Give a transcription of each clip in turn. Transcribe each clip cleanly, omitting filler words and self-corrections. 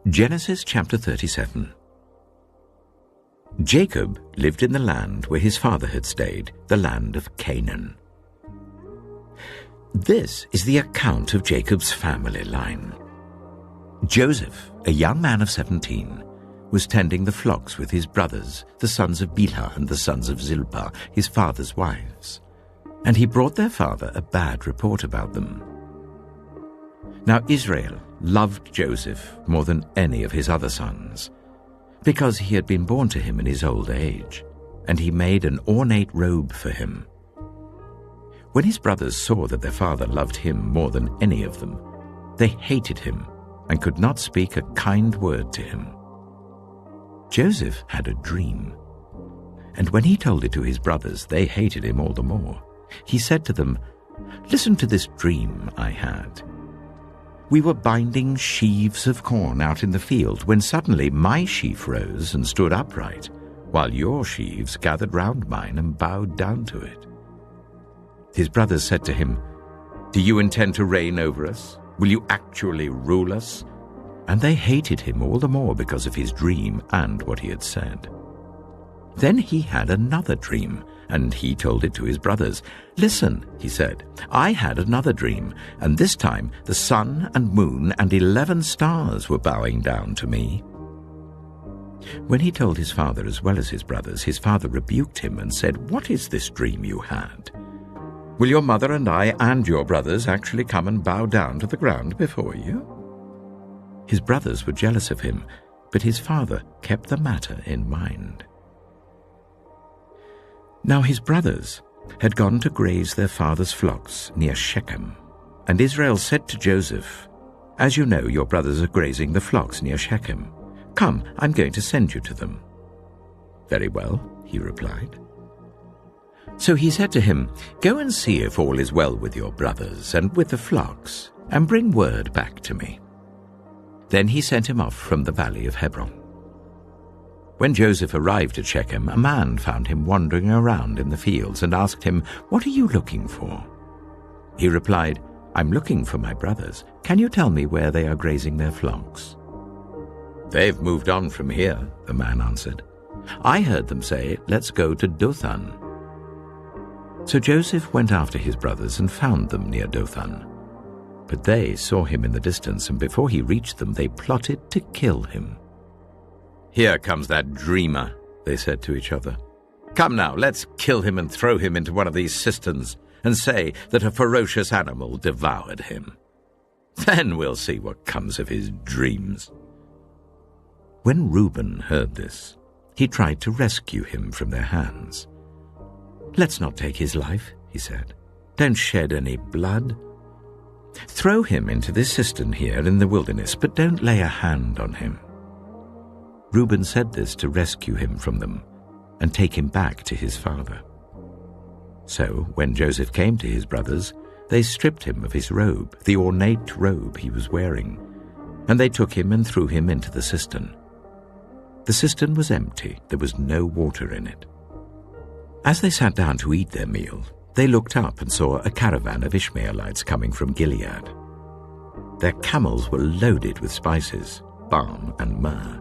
Genesis chapter 37. Jacob lived in the land where his father had stayed, the land of Canaan. This is the account of Jacob's family line. Joseph, a young man of 17, was tending the flocks with his brothers, the sons of Bilhah and the sons of Zilpah, his father's wives, and he brought their father a bad report about them. Now Israel loved Joseph more than any of his other sons, because he had been born to him in his old age, and he made an ornate robe for him. When his brothers saw that their father loved him more than any of them, they hated him and could not speak a kind word to him. Joseph had a dream, and when he told it to his brothers, they hated him all the more. He said to them, "Listen to this dream I had. We were binding sheaves of corn out in the field when suddenly my sheaf rose and stood upright, while your sheaves gathered round mine and bowed down to it." His brothers said to him, "Do you intend to reign over us? Will you actually rule us?" And they hated him all the more because of his dream and what he had said. Then he had another dream, and he told it to his brothers. "Listen," he said, "I had another dream, and this time the sun and moon and 11 stars were bowing down to me." When he told his father as well as his brothers, his father rebuked him and said, "What is this dream you had? Will your mother and I and your brothers actually come and bow down to the ground before you?" His brothers were jealous of him, but his father kept the matter in mind. Now his brothers had gone to graze their father's flocks near Shechem, and Israel said to Joseph, "As you know, your brothers are grazing the flocks near Shechem. Come, I'm going to send you to them." "Very well," he replied. So he said to him, "Go and see if all is well with your brothers and with the flocks, and bring word back to me." Then he sent him off from the valley of Hebron. When Joseph arrived at Shechem, a man found him wandering around in the fields and asked him, "What are you looking for?" He replied, "I'm looking for my brothers. Can you tell me where they are grazing their flocks?" "They've moved on from here," the man answered. "I heard them say, 'Let's go to Dothan.'" So Joseph went after his brothers and found them near Dothan. But they saw him in the distance, and before he reached them, they plotted to kill him. "Here comes that dreamer," they said to each other. "Come now, let's kill him and throw him into one of these cisterns and say that a ferocious animal devoured him. Then we'll see what comes of his dreams." When Reuben heard this, he tried to rescue him from their hands. "Let's not take his life," he said. "Don't shed any blood. Throw him into this cistern here in the wilderness, but don't lay a hand on him." Reuben said this to rescue him from them and take him back to his father. So when Joseph came to his brothers, they stripped him of his robe, the ornate robe he was wearing, and they took him and threw him into the cistern. The cistern was empty, there was no water in it. As they sat down to eat their meal, they looked up and saw a caravan of Ishmaelites coming from Gilead. Their camels were loaded with spices, balm and myrrh,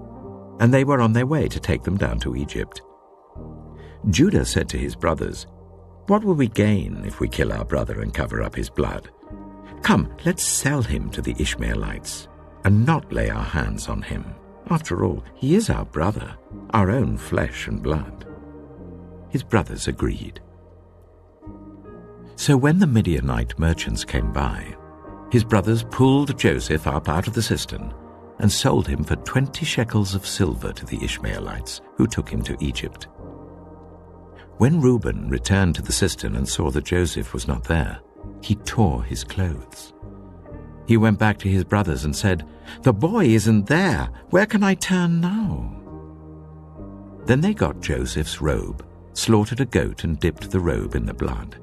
and they were on their way to take them down to Egypt. Judah said to his brothers, "What will we gain if we kill our brother and cover up his blood? Come, let's sell him to the Ishmaelites and not lay our hands on him. After all, he is our brother, our own flesh and blood." His brothers agreed. So when the Midianite merchants came by, his brothers pulled Joseph up out of the cistern and sold him for 20 shekels of silver to the Ishmaelites, who took him to Egypt. When Reuben returned to the cistern and saw that Joseph was not there, he tore his clothes. He went back to his brothers and said, "The boy isn't there. Where can I turn now?" Then they got Joseph's robe, slaughtered a goat and dipped the robe in the blood.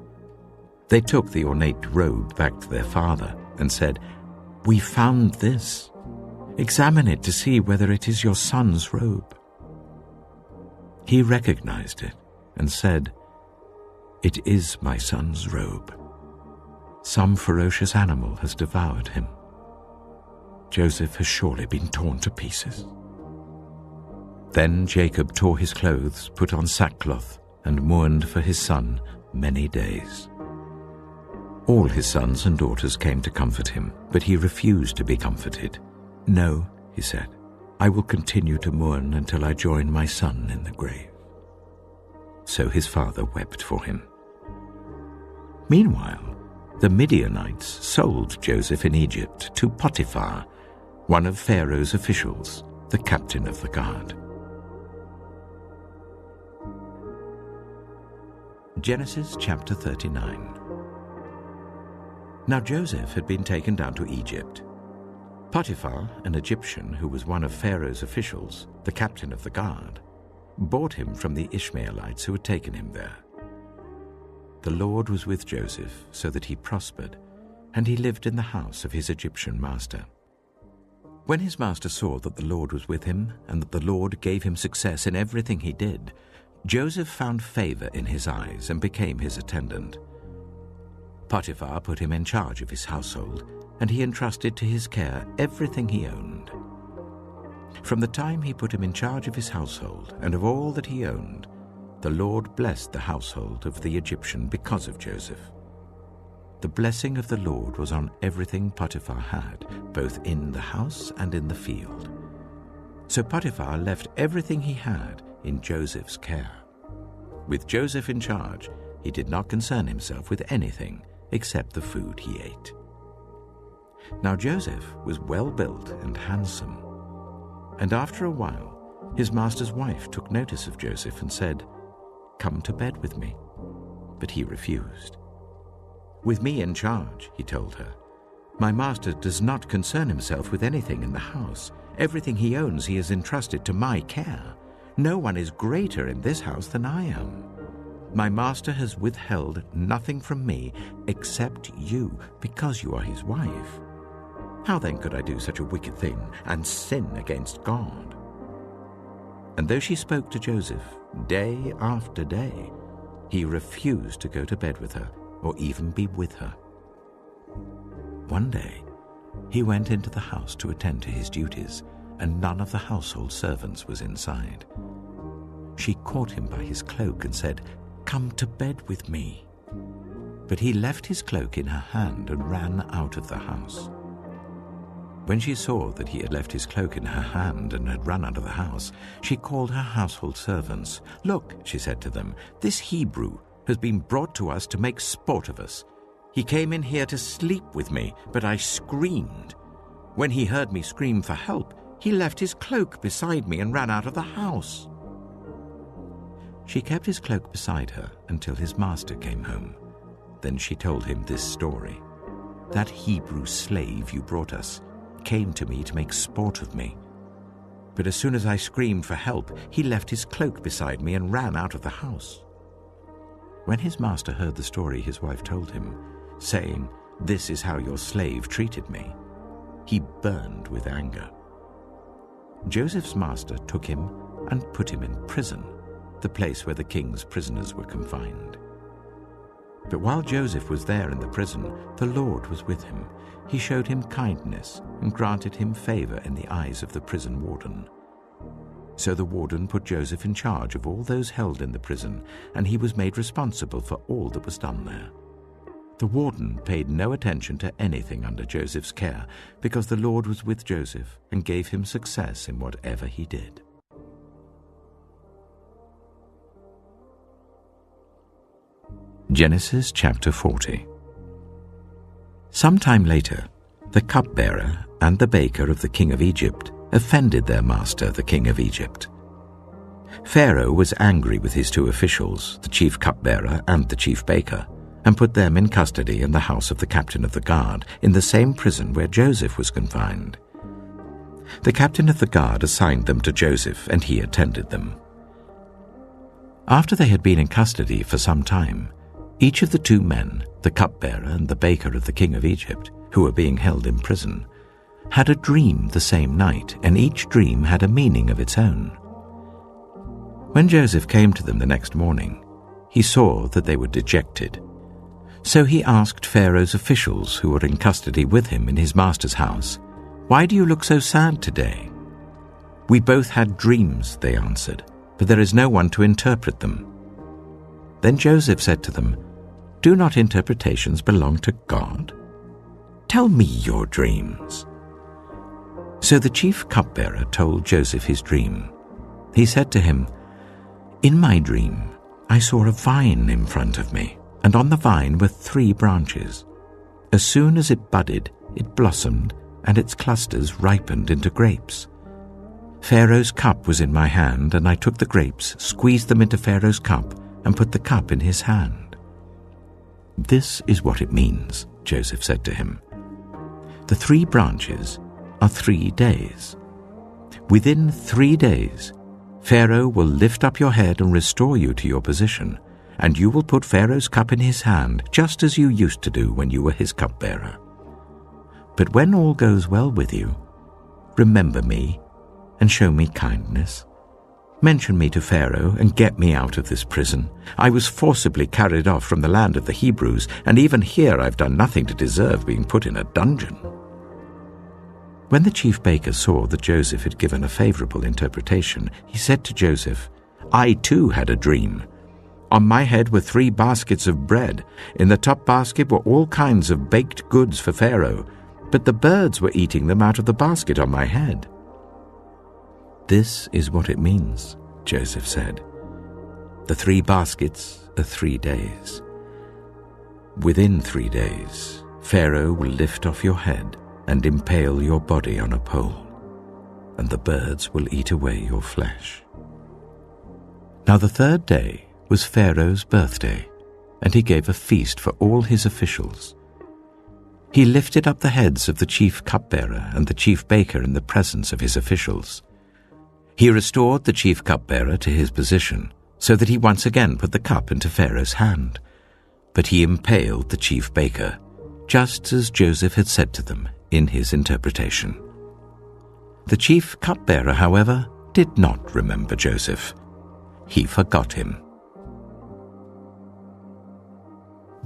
They took the ornate robe back to their father and said, "We found this. Examine it to see whether it is your son's robe." He recognized it and said, "It is my son's robe. Some ferocious animal has devoured him." Joseph has surely been torn to pieces." Then Jacob tore his clothes, put on sackcloth, and mourned for his son many days. All his sons and daughters came to comfort him, but he refused to be comforted. "No," he said, "I will continue to mourn until I join my son in the grave." So his father wept for him. Meanwhile, the Midianites sold Joseph in Egypt to Potiphar, one of Pharaoh's officials, the captain of the guard. Genesis chapter 39. Now Joseph had been taken down to Egypt. Potiphar, an Egyptian who was one of Pharaoh's officials, the captain of the guard, bought him from the Ishmaelites who had taken him there. The Lord was with Joseph so that he prospered, and he lived in the house of his Egyptian master. When his master saw that the Lord was with him and that the Lord gave him success in everything he did, Joseph found favor in his eyes and became his attendant. Potiphar put him in charge of his household, and he entrusted to his care everything he owned. From the time he put him in charge of his household and of all that he owned, the Lord blessed the household of the Egyptian because of Joseph. The blessing of the Lord was on everything Potiphar had, both in the house and in the field. So Potiphar left everything he had in Joseph's care. With Joseph in charge, he did not concern himself with anything except the food he ate. Now Joseph was well built and handsome, and after a while his master's wife took notice of Joseph and said, "Come to bed with me." But he refused. "With me in charge," he told her, "my master does not concern himself with anything in the house. Everything he owns he has entrusted to my care. No one is greater in this house than I am. My master has withheld nothing from me except you, because you are his wife. How then could I do such a wicked thing and sin against God?" And though she spoke to Joseph day after day, he refused to go to bed with her or even be with her. One day, he went into the house to attend to his duties, and none of the household servants was inside. She caught him by his cloak and said, "Come to bed with me." But he left his cloak in her hand and ran out of the house. When she saw that he had left his cloak in her hand and had run out of the house, she called her household servants. "Look," she said to them, "this Hebrew has been brought to us to make sport of us. He came in here to sleep with me, but I screamed. When he heard me scream for help, he left his cloak beside me and ran out of the house." She kept his cloak beside her until his master came home. Then she told him this story. "That Hebrew slave you brought us came to me to make sport of me. But as soon as I screamed for help, he left his cloak beside me and ran out of the house." When his master heard the story his wife told him, saying, "This is how your slave treated me," he burned with anger. Joseph's master took him and put him in prison, the place where the king's prisoners were confined. But while Joseph was there in the prison, the Lord was with him. He showed him kindness and granted him favor in the eyes of the prison warden. So the warden put Joseph in charge of all those held in the prison, and he was made responsible for all that was done there. The warden paid no attention to anything under Joseph's care, because the Lord was with Joseph and gave him success in whatever he did. Genesis chapter 40. Some time later, the cupbearer and the baker of the king of Egypt offended their master, the king of Egypt. Pharaoh was angry with his two officials, the chief cupbearer and the chief baker, and put them in custody in the house of the captain of the guard, in the same prison where Joseph was confined. The captain of the guard assigned them to Joseph, and he attended them. After they had been in custody for some time, each of the two men, the cupbearer and the baker of the king of Egypt, who were being held in prison, had a dream the same night, and each dream had a meaning of its own. When Joseph came to them the next morning, he saw that they were dejected. So he asked Pharaoh's officials who were in custody with him in his master's house, "Why do you look so sad today?" "We both had dreams," they answered, "but there is no one to interpret them." Then Joseph said to them, "Do not interpretations belong to God? Tell me your dreams." So the chief cupbearer told Joseph his dream. He said to him, "In my dream I saw a vine in front of me, and on the vine were 3 branches. As soon as it budded, it blossomed, and its clusters ripened into grapes. Pharaoh's cup was in my hand, and I took the grapes, squeezed them into Pharaoh's cup, and put the cup in his hand." "This is what it means," Joseph said to him. "The 3 branches are 3 days. Within 3 days, Pharaoh will lift up your head and restore you to your position, and you will put Pharaoh's cup in his hand, just as you used to do when you were his cupbearer. But when all goes well with you, remember me and show me kindness. Mention me to Pharaoh and get me out of this prison. I was forcibly carried off from the land of the Hebrews, and even here I've done nothing to deserve being put in a dungeon." When the chief baker saw that Joseph had given a favorable interpretation, he said to Joseph, "I too had a dream. On my head were 3 baskets of bread. In the top basket were all kinds of baked goods for Pharaoh, but the birds were eating them out of the basket on my head." "This is what it means," Joseph said. "The 3 baskets are 3 days. Within 3 days, Pharaoh will lift off your head and impale your body on a pole, and the birds will eat away your flesh." Now the 3rd day was Pharaoh's birthday, and he gave a feast for all his officials. He lifted up the heads of the chief cupbearer and the chief baker in the presence of his officials. He restored the chief cupbearer to his position, so that he once again put the cup into Pharaoh's hand. But he impaled the chief baker, just as Joseph had said to them in his interpretation. The chief cupbearer, however, did not remember Joseph. He forgot him.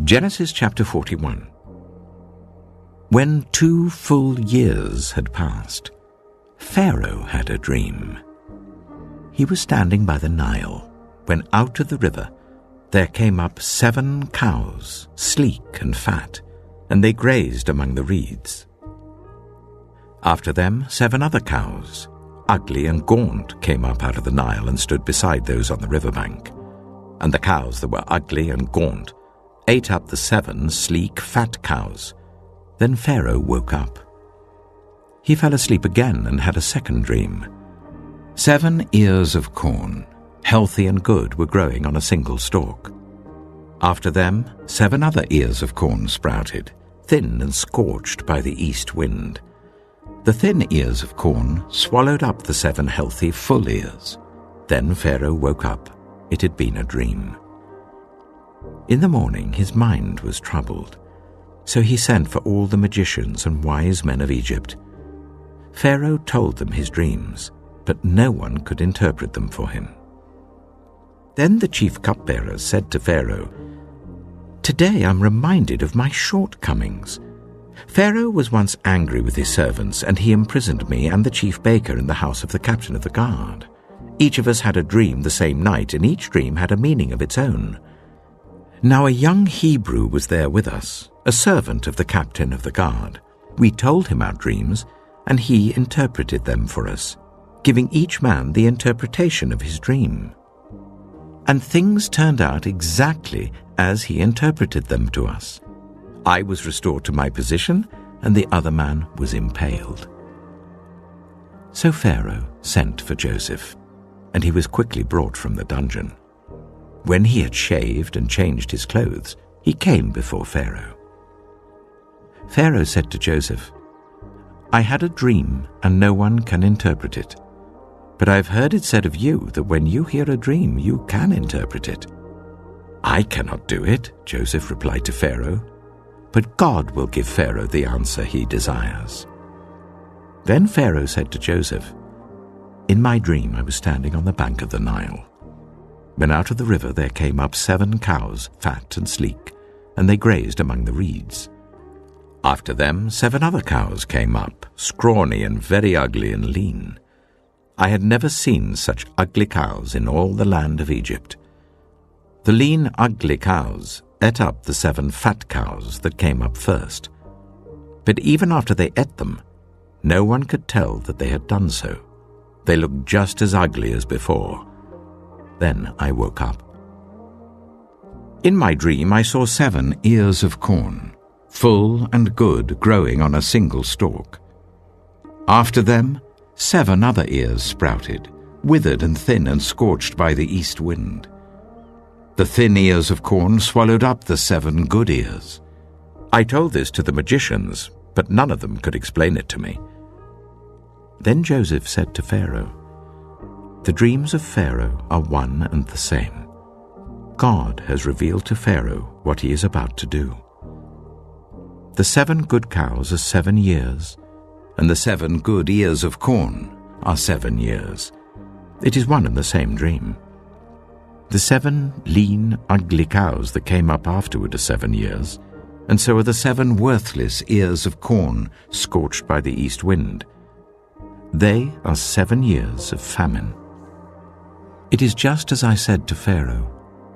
Genesis chapter 41. When 2 full years had passed, Pharaoh had a dream. He was standing by the Nile, when out of the river there came up 7 cows, sleek and fat, and they grazed among the reeds. After them 7 other cows, ugly and gaunt, came up out of the Nile and stood beside those on the riverbank. And the cows that were ugly and gaunt ate up the 7 sleek, fat cows. Then Pharaoh woke up. He fell asleep again and had a second dream. 7 ears of corn, healthy and good, were growing on a single stalk. After them 7 other ears of corn sprouted, thin and scorched by the east wind. The thin ears of corn swallowed up the 7 healthy, full ears. Then Pharaoh woke up. It had been a dream. In the morning his mind was troubled, so he sent for all the magicians and wise men of Egypt. Pharaoh told them his dreams, but no one could interpret them for him. Then the chief cupbearer said to Pharaoh, "Today I'm reminded of my shortcomings. Pharaoh was once angry with his servants, and he imprisoned me and the chief baker in the house of the captain of the guard. Each of us had a dream the same night, and each dream had a meaning of its own. Now a young Hebrew was there with us, a servant of the captain of the guard. We told him our dreams, and he interpreted them for us, giving each man the interpretation of his dream. And things turned out exactly as he interpreted them to us. I was restored to my position, and the other man was impaled." So Pharaoh sent for Joseph, and he was quickly brought from the dungeon. When he had shaved and changed his clothes, he came before Pharaoh. Pharaoh said to Joseph, "I had a dream, and no one can interpret it. But I have heard it said of you that when you hear a dream, you can interpret it." "I cannot do it," Joseph replied to Pharaoh, "but God will give Pharaoh the answer he desires." Then Pharaoh said to Joseph, "In my dream I was standing on the bank of the Nile, when out of the river there came up 7 cows, fat and sleek, and they grazed among the reeds. After them 7 other cows came up, scrawny and very ugly and lean. I had never seen such ugly cows in all the land of Egypt. The lean, ugly cows ate up the 7 fat cows that came up first. But even after they ate them, no one could tell that they had done so. They looked just as ugly as before. Then I woke up. In my dream I saw 7 ears of corn, full and good, growing on a single stalk. After them 7 other ears sprouted, withered and thin and scorched by the east wind. The thin ears of corn swallowed up the 7 good ears. I told this to the magicians, but none of them could explain it to me. Then Joseph said to Pharaoh, "The dreams of Pharaoh are one and the same. God has revealed to Pharaoh what he is about to do. The 7 good cows are 7 years, and the 7 good ears of corn are 7 years. It is one and the same dream. The 7 lean, ugly cows that came up afterward are 7 years, and so are the 7 worthless ears of corn scorched by the east wind. They are 7 years of famine. It is just as I said to Pharaoh.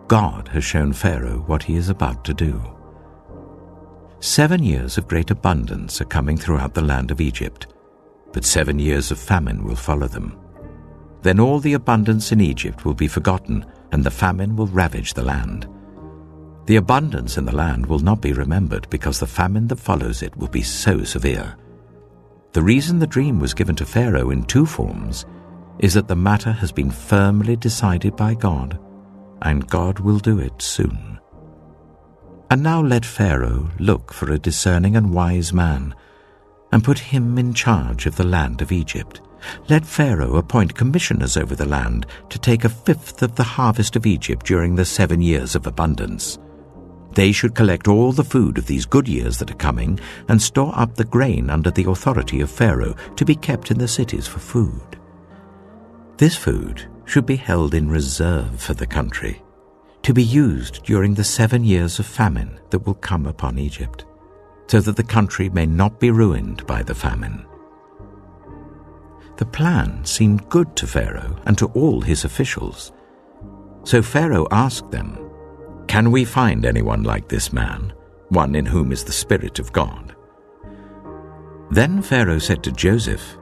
God has shown Pharaoh what he is about to do. 7 years of great abundance are coming throughout the land of Egypt, but 7 years of famine will follow them. Then all the abundance in Egypt will be forgotten, and the famine will ravage the land. The abundance in the land will not be remembered, because the famine that follows it will be so severe. The reason the dream was given to Pharaoh in 2 forms is that the matter has been firmly decided by God, and God will do it soon. And now let Pharaoh look for a discerning and wise man, and put him in charge of the land of Egypt. Let Pharaoh appoint commissioners over the land to take 1/5 of the harvest of Egypt during the 7 years of abundance. They should collect all the food of these good years that are coming and store up the grain under the authority of Pharaoh to be kept in the cities for food. This food should be held in reserve for the country, to be used during the 7 years of famine that will come upon Egypt, so that the country may not be ruined by the famine. The plan seemed good to Pharaoh and to all his officials. So Pharaoh asked them, "Can we find anyone like this man, one in whom is the Spirit of God?" Then Pharaoh said to Joseph,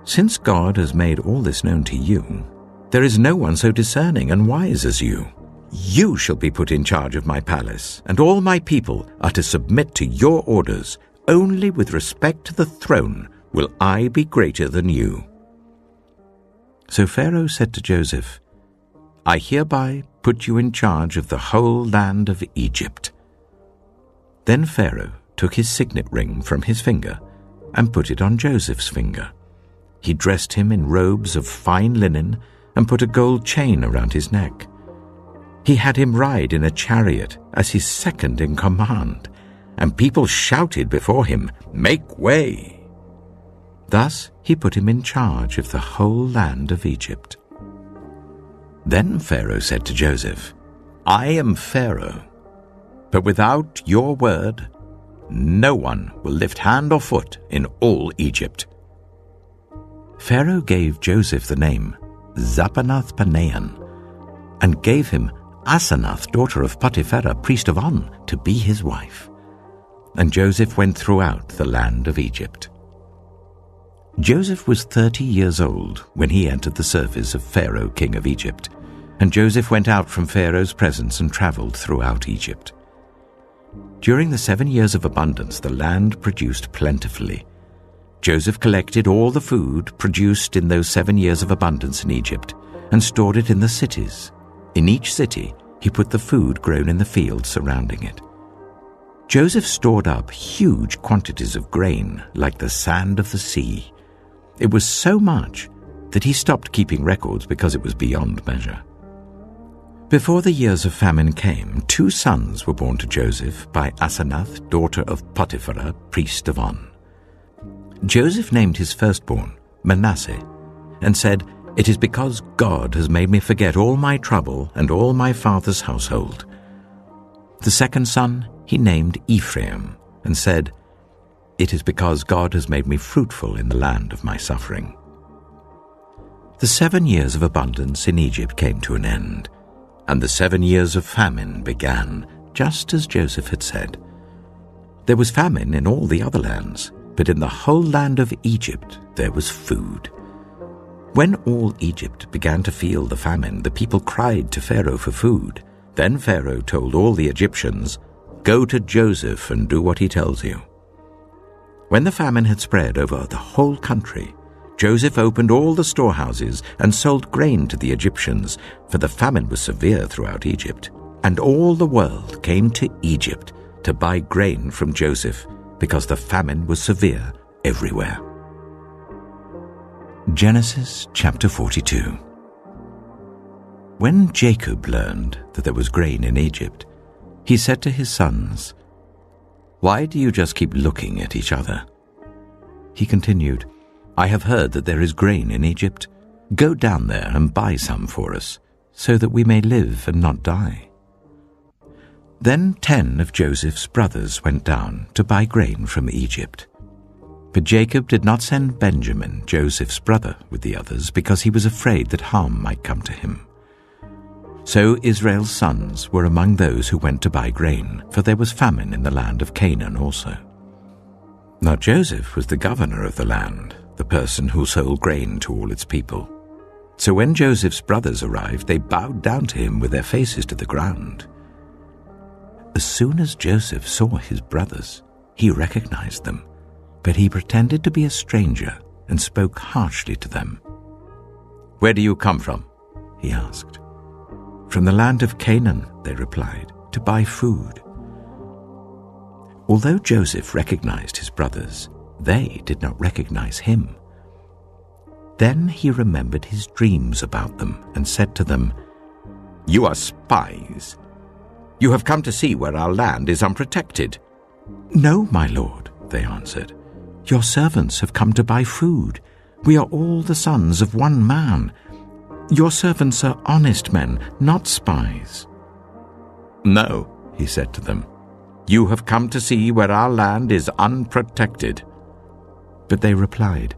"Since God has made all this known to you, there is no one so discerning and wise as you. You shall be put in charge of my palace, and all my people are to submit to your orders. Only with respect to the throne will I be greater than you." So Pharaoh said to Joseph, "I hereby put you in charge of the whole land of Egypt." Then Pharaoh took his signet ring from his finger and put it on Joseph's finger. He dressed him in robes of fine linen and put a gold chain around his neck. He had him ride in a chariot as his second in command, and people shouted before him, "Make way!" Thus he put him in charge of the whole land of Egypt. Then Pharaoh said to Joseph, "I am Pharaoh, but without your word, no one will lift hand or foot in all Egypt." Pharaoh gave Joseph the name Zapanath-Paneah, and gave him Asenath, daughter of Potiphera, priest of On, to be his wife. And Joseph went throughout the land of Egypt. Joseph was 30 years old when he entered the service of Pharaoh, king of Egypt, and Joseph went out from Pharaoh's presence and traveled throughout Egypt. During the 7 years of abundance, the land produced plentifully. Joseph collected all the food produced in those 7 years of abundance in Egypt and stored it in the cities. In each city, he put the food grown in the fields surrounding it. Joseph stored up huge quantities of grain like the sand of the sea. It was so much that he stopped keeping records because it was beyond measure. Before the years of famine came, 2 sons were born to Joseph by Asenath, daughter of Potiphera, priest of On. Joseph named his firstborn Manasseh and said, "It is because God has made me forget all my trouble and all my father's household." The second son he named Ephraim and said, It is because God has made me fruitful in the land of my suffering." The 7 years of abundance in Egypt came to an end, and the 7 years of famine began, just as Joseph had said. There was famine in all the other lands, but in the whole land of Egypt there was food. When all Egypt began to feel the famine, the people cried to Pharaoh for food. Then Pharaoh told all the Egyptians, "Go to Joseph and do what he tells you." When the famine had spread over the whole country, Joseph opened all the storehouses and sold grain to the Egyptians, for the famine was severe throughout Egypt. And all the world came to Egypt to buy grain from Joseph, because the famine was severe everywhere. Genesis chapter 42. When Jacob learned that there was grain in Egypt, he said to his sons, "Why do you just keep looking at each other?" He continued, "I have heard that there is grain in Egypt. Go down there and buy some for us, so that we may live and not die." Then 10 of Joseph's brothers went down to buy grain from Egypt. But Jacob did not send Benjamin, Joseph's brother, with the others, because he was afraid that harm might come to him. So Israel's sons were among those who went to buy grain, for there was famine in the land of Canaan also. Now Joseph was the governor of the land, the person who sold grain to all its people. So when Joseph's brothers arrived, they bowed down to him with their faces to the ground. As soon as Joseph saw his brothers, he recognized them, but he pretended to be a stranger and spoke harshly to them. "Where do you come from?" he asked. "From the land of Canaan," they replied, "to buy food." Although Joseph recognized his brothers, they did not recognize him. Then he remembered his dreams about them and said to them, "You are spies. You have come to see where our land is unprotected." "No, my lord," they answered. "Your servants have come to buy food. We are all the sons of one man. Your servants are honest men, not spies." "No," he said to them. "You have come to see where our land is unprotected." But they replied,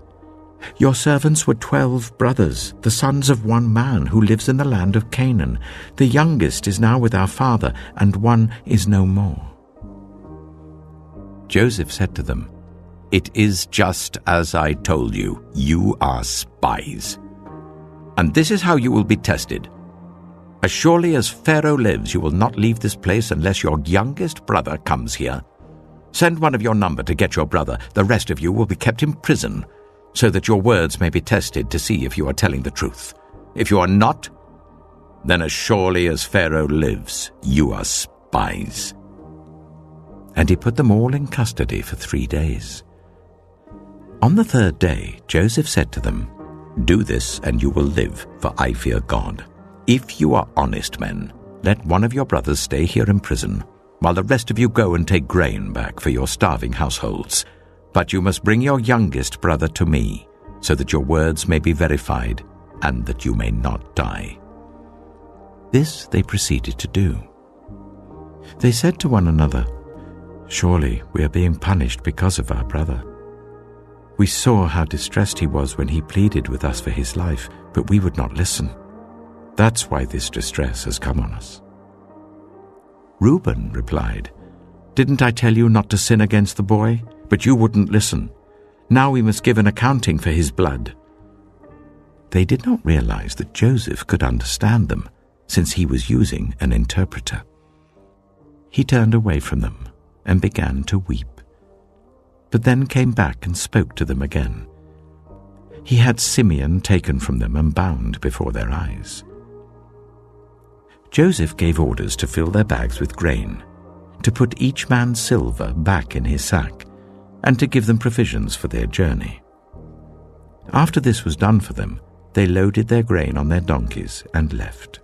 "Your servants were 12 brothers, the sons of one man who lives in the land of Canaan. The youngest is now with our father, and one is no more." Joseph said to them, "It is just as I told you. You are spies. And this is how you will be tested. As surely as Pharaoh lives, you will not leave this place unless your youngest brother comes here. Send one of your number to get your brother. The rest of you will be kept in prison, so that your words may be tested to see if you are telling the truth. If you are not, then as surely as Pharaoh lives, you are spies." And he put them all in custody for 3 days. On the 3rd day, Joseph said to them, "Do this, and you will live, for I fear God. If you are honest men, let one of your brothers stay here in prison, while the rest of you go and take grain back for your starving households. But you must bring your youngest brother to me, so that your words may be verified, and that you may not die." This they proceeded to do. They said to one another, "Surely we are being punished because of our brother. We saw how distressed he was when he pleaded with us for his life, but we would not listen. That's why this distress has come on us." Reuben replied, "Didn't I tell you not to sin against the boy? But you wouldn't listen. Now we must give an accounting for his blood." They did not realize that Joseph could understand them, since he was using an interpreter. He turned away from them and began to weep, but then came back and spoke to them again. He had Simeon taken from them and bound before their eyes. Joseph gave orders to fill their bags with grain, to put each man's silver back in his sack, and to give them provisions for their journey. After this was done for them, they loaded their grain on their donkeys and left.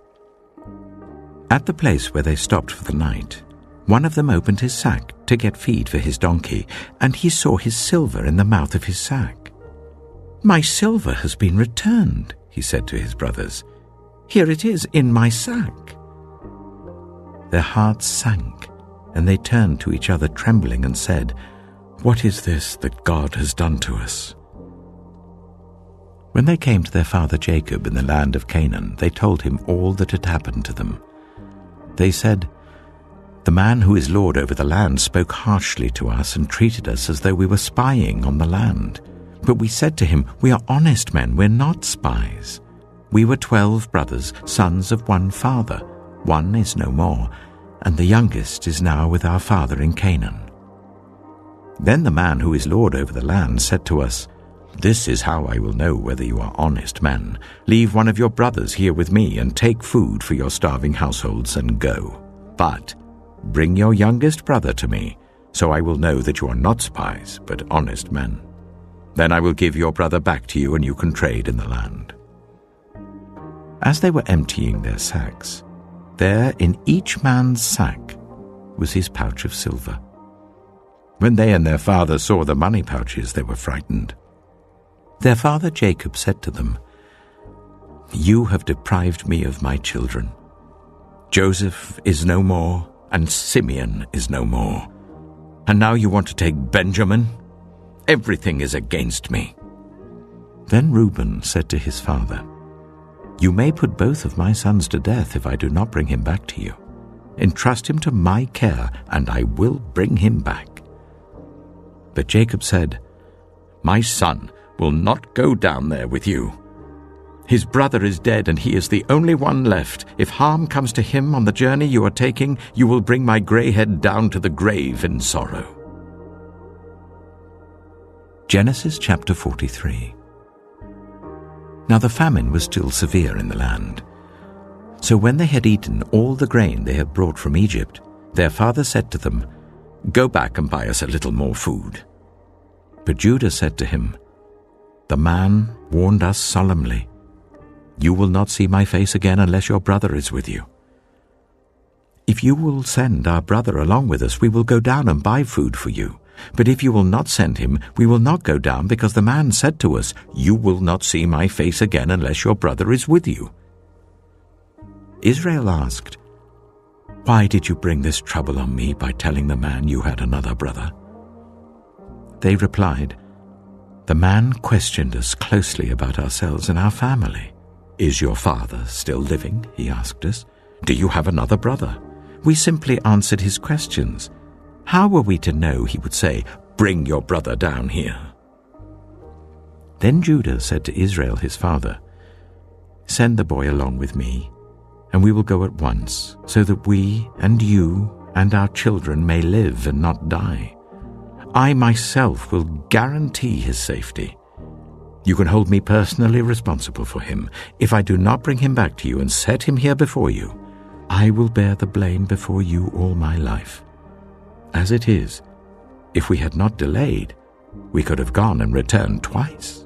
At the place where they stopped for the night, one of them opened his sack to get feed for his donkey, and he saw his silver in the mouth of his sack. "My silver has been returned," he said to his brothers. "Here it is in my sack." Their hearts sank, and they turned to each other trembling and said, What is this that God has done to us?" When they came to their father Jacob in the land of Canaan, they told him all that had happened to them. They said, "The man who is lord over the land spoke harshly to us and treated us as though we were spying on the land. But we said to him, 'We are honest men, we're not spies. We were 12 brothers, sons of one father. One is no more, and the youngest is now with our father in Canaan.' Then the man who is lord over the land said to us, 'This is how I will know whether you are honest men. Leave one of your brothers here with me and take food for your starving households and go. But bring your youngest brother to me, so I will know that you are not spies, but honest men. Then I will give your brother back to you and you can trade in the land.' As they were emptying their sacks, there in each man's sack was his pouch of silver. When they and their father saw the money pouches, they were frightened. Their father Jacob said to them, 'You have deprived me of my children. Joseph is no more, and Simeon is no more. And now you want to take Benjamin? Everything is against me.' Then Reuben said to his father, 'You may put both of my sons to death if I do not bring him back to you. Entrust him to my care, and I will bring him back.' But Jacob said, 'My son will not go down there with you. His brother is dead, and he is the only one left. If harm comes to him on the journey you are taking, you will bring my grey head down to the grave in sorrow.'" Genesis chapter 43. Now the famine was still severe in the land. So when they had eaten all the grain they had brought from Egypt, their father said to them, "Go back and buy us a little more food." But Judah said to him, "The man warned us solemnly, 'You will not see my face again unless your brother is with you.' If you will send our brother along with us, we will go down and buy food for you. But if you will not send him, we will not go down, because the man said to us, 'You will not see my face again unless your brother is with you.'" Israel asked, "Why did you bring this trouble on me by telling the man you had another brother?" They replied, "The man questioned us closely about ourselves and our family. 'Is your father still living?' he asked us. 'Do you have another brother?' We simply answered his questions. How were we to know he would say, 'Bring your brother down here'?" Then Judah said to Israel his father, "Send the boy along with me, and we will go at once, so that we and you and our children may live and not die. I myself will guarantee his safety. You can hold me personally responsible for him. If I do not bring him back to you and set him here before you, I will bear the blame before you all my life. As it is, if we had not delayed, we could have gone and returned twice."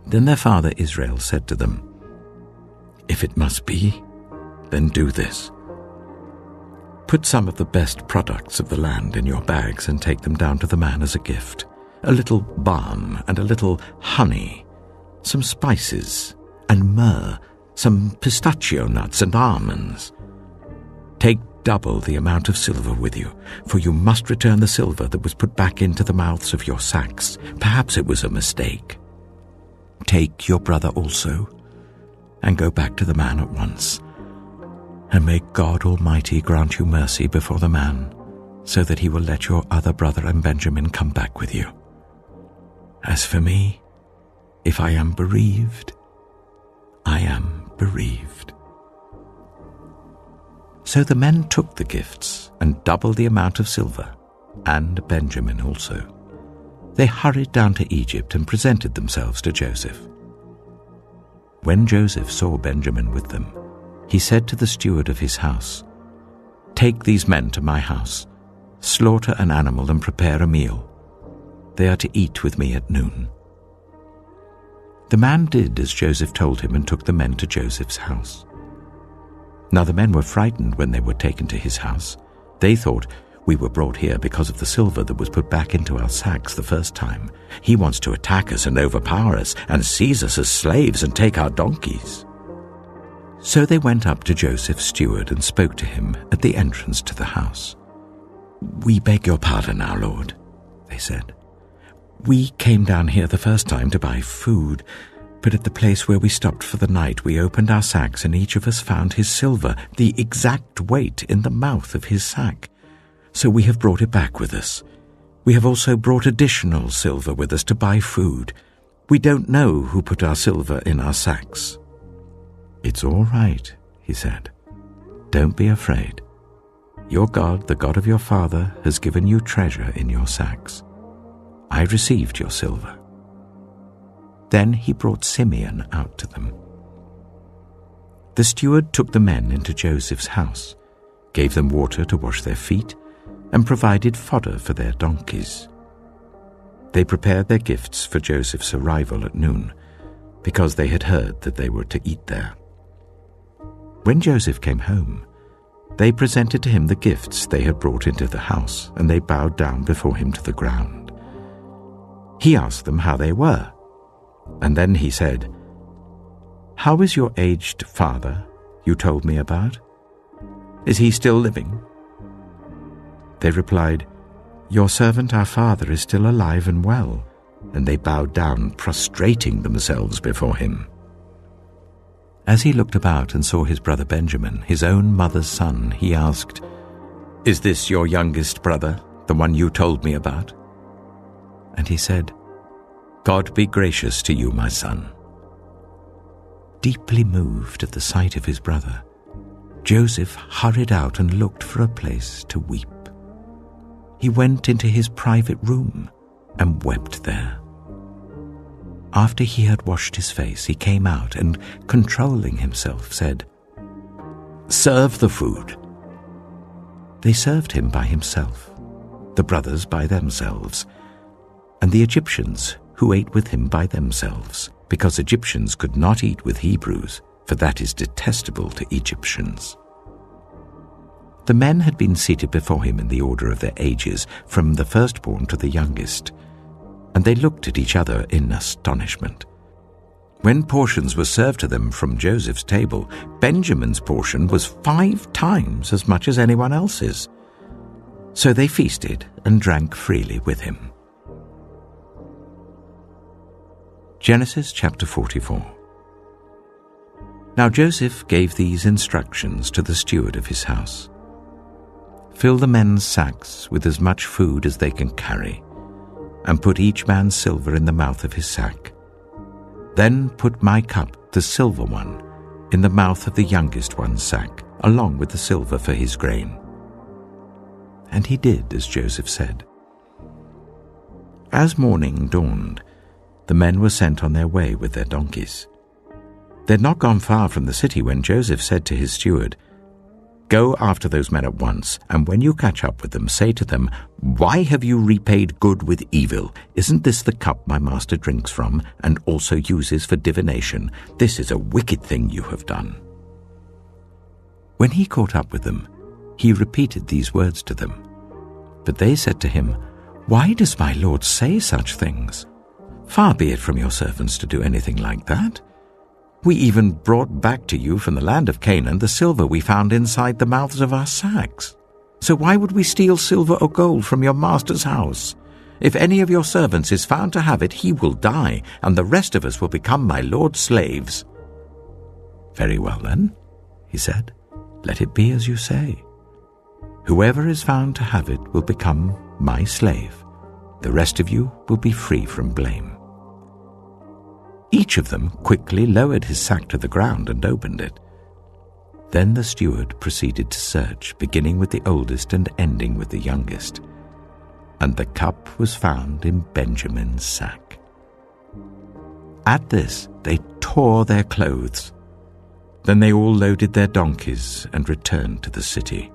Then their father Israel said to them, "If it must be, then do this. Put some of the best products of the land in your bags and take them down to the man as a gift. A little balm and a little honey, some spices and myrrh, some pistachio nuts and almonds. Take double the amount of silver with you, for you must return the silver that was put back into the mouths of your sacks. Perhaps it was a mistake. Take your brother also, and go back to the man at once. And may God Almighty grant you mercy before the man, so that he will let your other brother and Benjamin come back with you. As for me, if I am bereaved, I am bereaved." So the men took the gifts and double the amount of silver, and Benjamin also. They hurried down to Egypt and presented themselves to Joseph. When Joseph saw Benjamin with them, he said to the steward of his house, "Take these men to my house, slaughter an animal and prepare a meal. They are to eat with me at noon." The man did as Joseph told him and took the men to Joseph's house. Now the men were frightened when they were taken to his house. They thought, "We were brought here because of the silver that was put back into our sacks the first time. He wants to attack us and overpower us and seize us as slaves and take our donkeys." So they went up to Joseph's steward and spoke to him at the entrance to the house. "We beg your pardon, our lord. they said. "We came down here the first time to buy food, but at the place where we stopped for the night we opened our sacks and each of us found his silver, the exact weight, in the mouth of his sack. So we have brought it back with us. We have also brought additional silver with us to buy food. We don't know who put our silver in our sacks." "It's all right," he said. "Don't be afraid. Your God, the God of your father, has given you treasure in your sacks. I received your silver." Then he brought Simeon out to them. The steward took the men into Joseph's house, gave them water to wash their feet, and provided fodder for their donkeys. They prepared their gifts for Joseph's arrival at noon, because they had heard that they were to eat there. When Joseph came home, they presented to him the gifts they had brought into the house, and they bowed down before him to the ground. He asked them how they were, and then he said, "How is your aged father you told me about? Is he still living?" They replied, "Your servant our father is still alive and well," and they bowed down, prostrating themselves before him. As he looked about and saw his brother Benjamin, his own mother's son, he asked, "Is this your youngest brother, the one you told me about?" And he said, "God be gracious to you, my son." Deeply moved at the sight of his brother, Joseph hurried out and looked for a place to weep. He went into his private room and wept there. After he had washed his face, he came out and, controlling himself, said, "Serve the food." They served him by himself, the brothers by themselves, and the Egyptians who ate with him by themselves, because Egyptians could not eat with Hebrews, for that is detestable to Egyptians. The men had been seated before him in the order of their ages, from the firstborn to the youngest, and they looked at each other in astonishment. When portions were served to them from Joseph's table, Benjamin's portion was 5 times as much as anyone else's. So they feasted and drank freely with him. Genesis chapter 44. Now Joseph gave these instructions to the steward of his house. "Fill the men's sacks with as much food as they can carry, and put each man's silver in the mouth of his sack. Then put my cup, the silver one, in the mouth of the youngest one's sack, along with the silver for his grain." And he did as Joseph said. As morning dawned, the men were sent on their way with their donkeys. They had not gone far from the city when Joseph said to his steward, "Go after those men at once, and when you catch up with them, say to them, 'Why have you repaid good with evil? Isn't this the cup my master drinks from, and also uses for divination? This is a wicked thing you have done.'" When he caught up with them, he repeated these words to them. But they said to him, "Why does my lord say such things? Far be it from your servants to do anything like that. We even brought back to you from the land of Canaan the silver we found inside the mouths of our sacks. So why would we steal silver or gold from your master's house? If any of your servants is found to have it, he will die, and the rest of us will become my lord's slaves." "Very well then," he said, "let it be as you say. Whoever is found to have it will become my slave. The rest of you will be free from blame." Each of them quickly lowered his sack to the ground and opened it. Then the steward proceeded to search, beginning with the oldest and ending with the youngest. And the cup was found in Benjamin's sack. At this they tore their clothes. Then they all loaded their donkeys and returned to the city.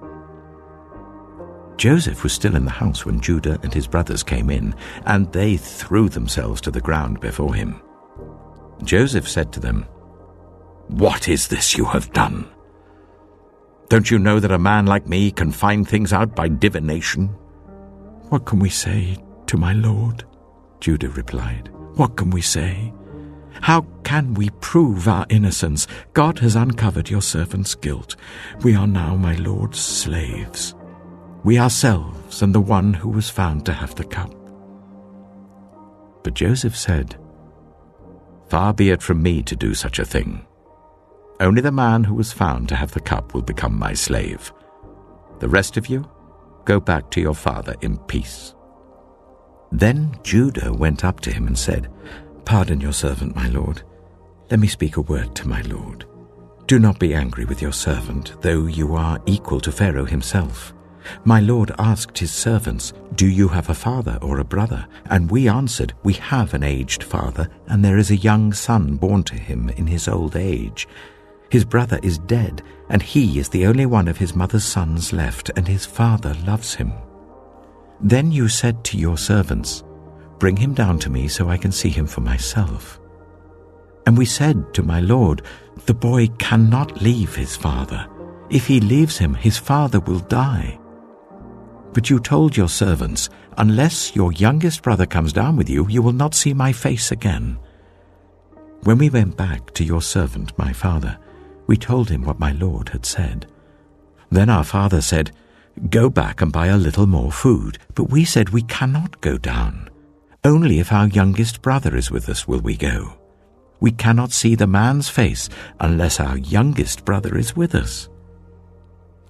Joseph was still in the house when Judah and his brothers came in, and they threw themselves to the ground before him. Joseph said to them, "What is this you have done? Don't you know that a man like me can find things out by divination?" "What can we say to my lord?" Judah replied. "What can we say? How can we prove our innocence? God has uncovered your servant's guilt. We are now my lord's slaves, we ourselves and the one who was found to have the cup. But Joseph said, "Far be it from me to do such a thing. Only the man who was found to have the cup will become my slave. The rest of you, go back to your father in peace." Then Judah went up to him and said, "Pardon your servant, my lord. Let me speak a word to my lord. Do not be angry with your servant, though you are equal to Pharaoh himself. My lord asked his servants, 'Do you have a father or a brother?' And we answered, 'We have an aged father, and there is a young son born to him in his old age. His brother is dead, and he is the only one of his mother's sons left, and his father loves him.' Then you said to your servants, 'Bring him down to me so I can see him for myself.' And we said to my lord, 'The boy cannot leave his father. If he leaves him, his father will die.' But you told your servants, 'Unless your youngest brother comes down with you, you will not see my face again.' When we went back to your servant, my father, we told him what my lord had said. Then our father said, 'Go back and buy a little more food.' But we said, 'We cannot go down. Only if our youngest brother is with us will we go. We cannot see the man's face unless our youngest brother is with us.'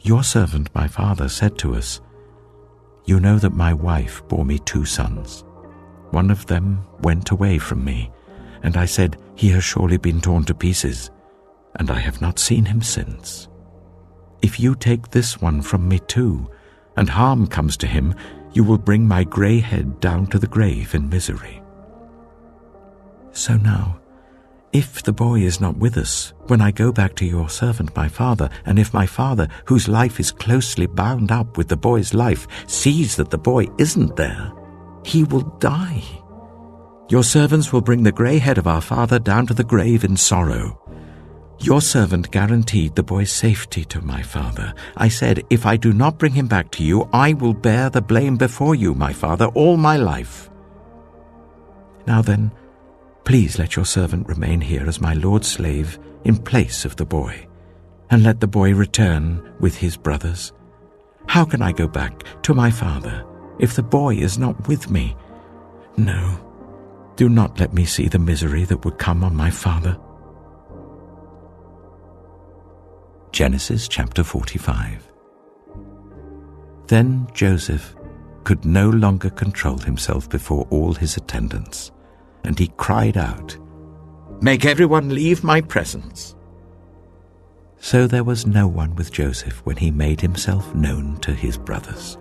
Your servant, my father, said to us, 'You know that my wife bore me 2 sons. One of them went away from me, and I said, "He has surely been torn to pieces," and I have not seen him since. If you take this one from me too, and harm comes to him, you will bring my grey head down to the grave in misery. So now, if the boy is not with us, when I go back to your servant my father, and if my father, whose life is closely bound up with the boy's life, sees that the boy isn't there, he will die. Your servants will bring the grey head of our father down to the grave in sorrow. Your servant guaranteed the boy's safety to my father. I said, 'If I do not bring him back to you, I will bear the blame before you, my father, all my life.' Now then, please let your servant remain here as my lord's slave in place of the boy, and let the boy return with his brothers. How can I go back to my father if the boy is not with me? No, do not let me see the misery that would come on my father." Genesis chapter 45. Then Joseph could no longer control himself before all his attendants, and he cried out, "Make everyone leave my presence." So there was no one with Joseph when he made himself known to his brothers.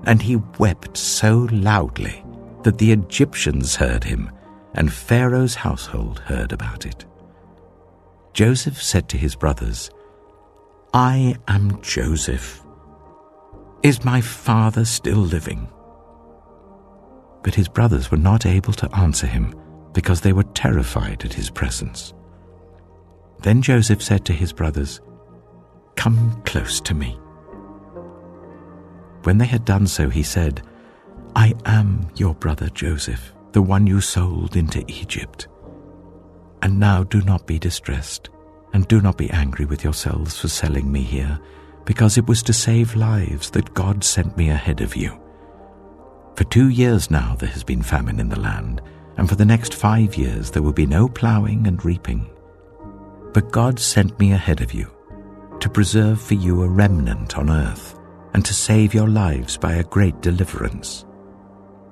And he wept so loudly that the Egyptians heard him, and Pharaoh's household heard about it. Joseph said to his brothers, "I am Joseph. Is my father still living?" But his brothers were not able to answer him because they were terrified at his presence. Then Joseph said to his brothers, "Come close to me." When they had done so, he said, "I am your brother Joseph, the one you sold into Egypt. And now do not be distressed, and do not be angry with yourselves for selling me here, because it was to save lives that God sent me ahead of you. For 2 years now there has been famine in the land, and for the next 5 years there will be no plowing and reaping. But God sent me ahead of you, to preserve for you a remnant on earth, and to save your lives by a great deliverance.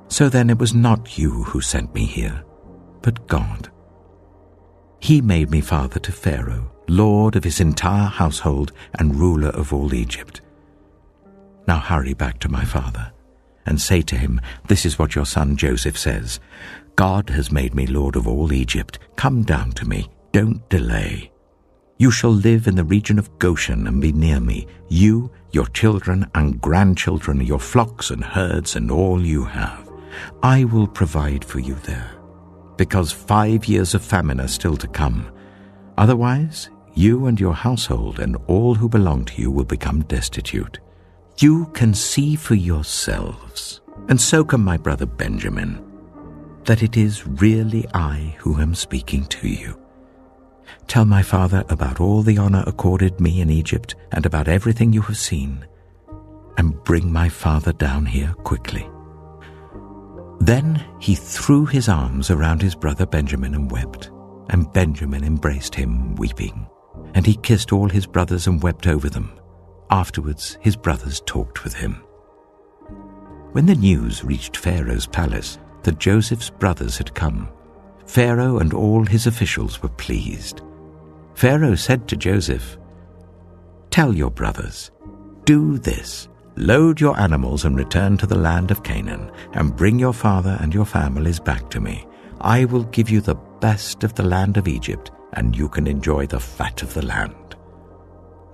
So then it was not you who sent me here, but God. He made me father to Pharaoh, lord of his entire household and ruler of all Egypt. Now hurry back to my father, and say to him, 'This is what your son Joseph says. God has made me lord of all Egypt. Come down to me. Don't delay. You shall live in the region of Goshen and be near me, you, your children and grandchildren, your flocks and herds and all you have. I will provide for you there, because 5 years of famine are still to come. Otherwise, you and your household and all who belong to you will become destitute. You can see for yourselves, and so can my brother Benjamin, that it is really I who am speaking to you. Tell my father about all the honor accorded me in Egypt and about everything you have seen, and bring my father down here quickly.' Then he threw his arms around his brother Benjamin and wept, and Benjamin embraced him, weeping. And he kissed all his brothers and wept over them. Afterwards his brothers talked with him. When the news reached Pharaoh's palace that Joseph's brothers had come, Pharaoh and all his officials were pleased. Pharaoh said to Joseph, "Tell your brothers, do this. Load your animals and return to the land of Canaan, and bring your father and your families back to me. I will give you the best of the land of Egypt, and you can enjoy the fat of the land."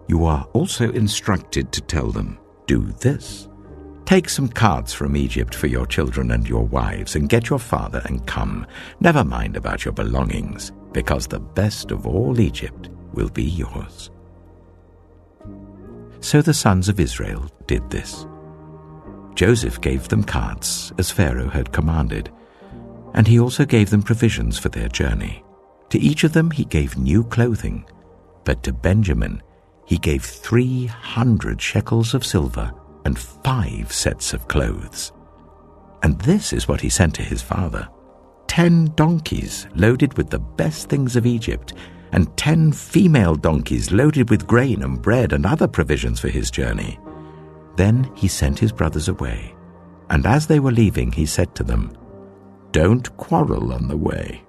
You are also instructed to tell them, "Do this. Take some carts from Egypt for your children and your wives, and get your father and come. Never mind about your belongings, because the best of all Egypt will be yours." So the sons of Israel did this. Joseph gave them carts, as Pharaoh had commanded, and he also gave them provisions for their journey. To each of them he gave new clothing, but to Benjamin he gave 300 shekels of silver and 5 sets of clothes. And this is what he sent to his father: 10 donkeys loaded with the best things of Egypt, and 10 female donkeys loaded with grain and bread and other provisions for his journey. Then he sent his brothers away, and as they were leaving he said to them, "Don't quarrel on the way."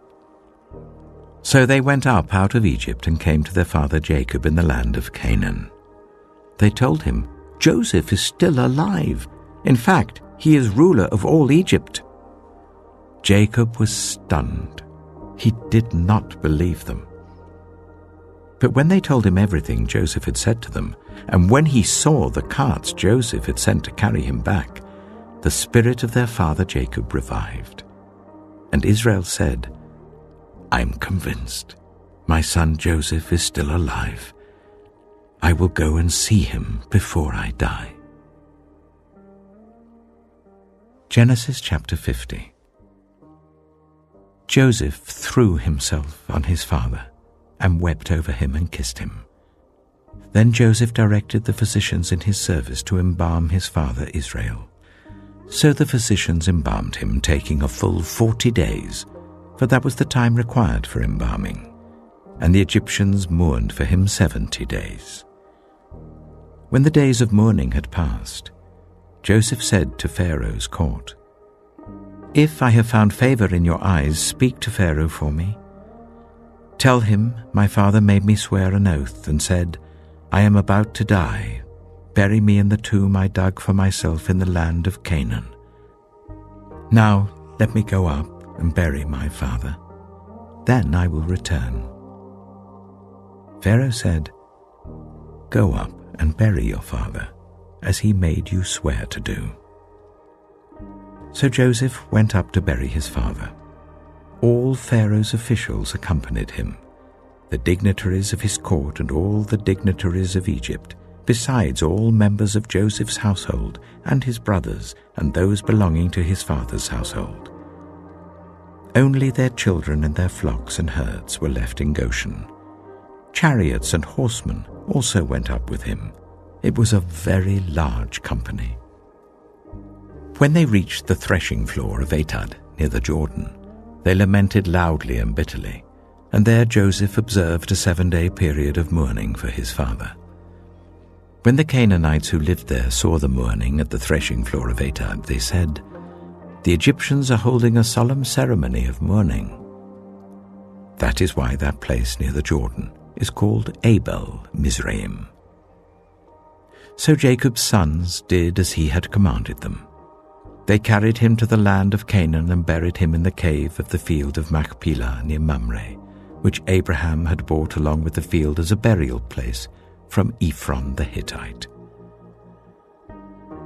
So they went up out of Egypt and came to their father Jacob in the land of Canaan. They told him, "Joseph is still alive. In fact, he is ruler of all Egypt." Jacob was stunned. He did not believe them. But when they told him everything Joseph had said to them, and when he saw the carts Joseph had sent to carry him back, the spirit of their father Jacob revived. And Israel said, "I'm convinced. My son Joseph is still alive. I will go and see him before I die." Genesis chapter 50. Joseph threw himself on his father and wept over him and kissed him. Then Joseph directed the physicians in his service to embalm his father Israel. So the physicians embalmed him, taking a full 40 days, for that was the time required for embalming, and the Egyptians mourned for him 70 days. When the days of mourning had passed, Joseph said to Pharaoh's court, "If I have found favor in your eyes, speak to Pharaoh for me. Tell him, my father made me swear an oath and said, 'I am about to die. Bury me in the tomb I dug for myself in the land of Canaan.' Now let me go up and bury my father. Then I will return." Pharaoh said, "Go up and bury your father, as he made you swear to do." So Joseph went up to bury his father. All Pharaoh's officials accompanied him, the dignitaries of his court and all the dignitaries of Egypt, besides all members of Joseph's household and his brothers and those belonging to his father's household. Only their children and their flocks and herds were left in Goshen. Chariots and horsemen also went up with him. It was a very large company. When they reached the threshing floor of Atad near the Jordan, they lamented loudly and bitterly, and there Joseph observed a 7-day period of mourning for his father. When the Canaanites who lived there saw the mourning at the threshing floor of Atad, they said, "The Egyptians are holding a solemn ceremony of mourning." That is why that place near the Jordan is called Abel Mizraim. So Jacob's sons did as he had commanded them. They carried him to the land of Canaan and buried him in the cave of the field of Machpelah near Mamre, which Abraham had bought along with the field as a burial place from Ephron the Hittite.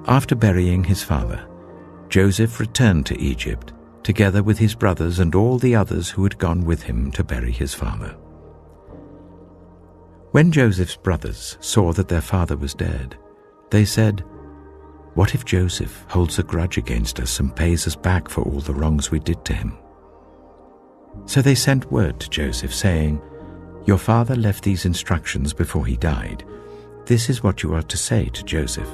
After burying his father, Joseph returned to Egypt, together with his brothers and all the others who had gone with him to bury his father. When Joseph's brothers saw that their father was dead, they said, "What if Joseph holds a grudge against us and pays us back for all the wrongs we did to him?" So they sent word to Joseph, saying, "Your father left these instructions before he died. This is what you are to say to Joseph.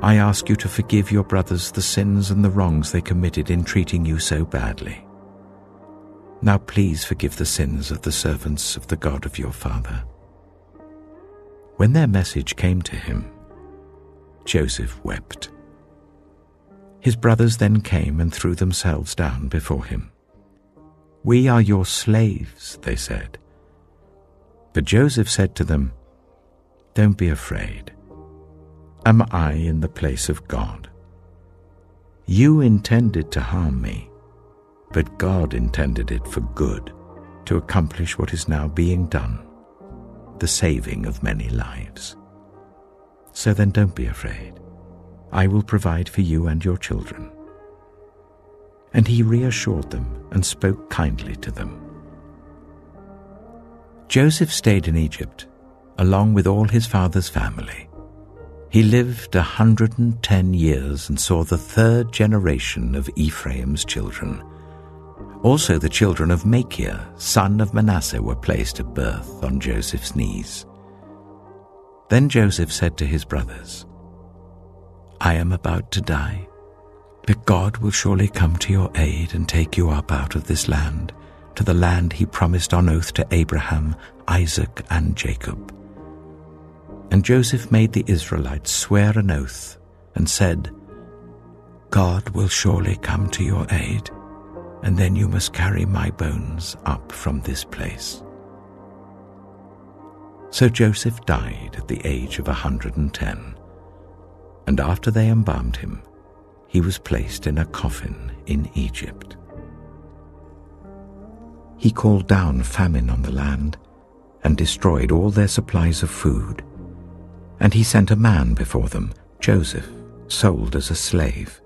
I ask you to forgive your brothers the sins and the wrongs they committed in treating you so badly. Now please forgive the sins of the servants of the God of your father." When their message came to him, Joseph wept. His brothers then came and threw themselves down before him. "We are your slaves," they said. But Joseph said to them, "Don't be afraid. Am I in the place of God? You intended to harm me, but God intended it for good, to accomplish what is now being done, the saving of many lives. So then don't be afraid. I will provide for you and your children." And he reassured them and spoke kindly to them. Joseph stayed in Egypt, along with all his father's family. He lived 110 years and saw the third generation of Ephraim's children. Also the children of Machir, son of Manasseh, were placed at birth on Joseph's knees. Then Joseph said to his brothers, "I am about to die, but God will surely come to your aid and take you up out of this land, to the land he promised on oath to Abraham, Isaac, and Jacob." And Joseph made the Israelites swear an oath and said, "God will surely come to your aid, and then you must carry my bones up from this place." So Joseph died at the age of 110, and after they embalmed him, he was placed in a coffin in Egypt. He called down famine on the land and destroyed all their supplies of food. And he sent a man before them, Joseph, sold as a slave.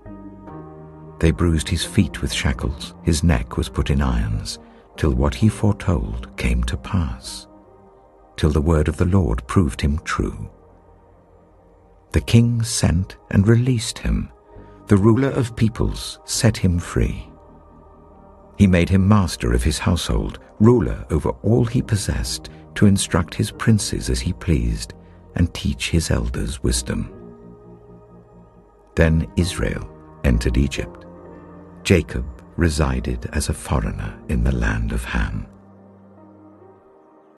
They bruised his feet with shackles, his neck was put in irons, till what he foretold came to pass, till the word of the Lord proved him true. The king sent and released him. The ruler of peoples set him free. He made him master of his household, ruler over all he possessed, to instruct his princes as he pleased, and teach his elders wisdom. Then Israel entered Egypt. Jacob resided as a foreigner in the land of Ham.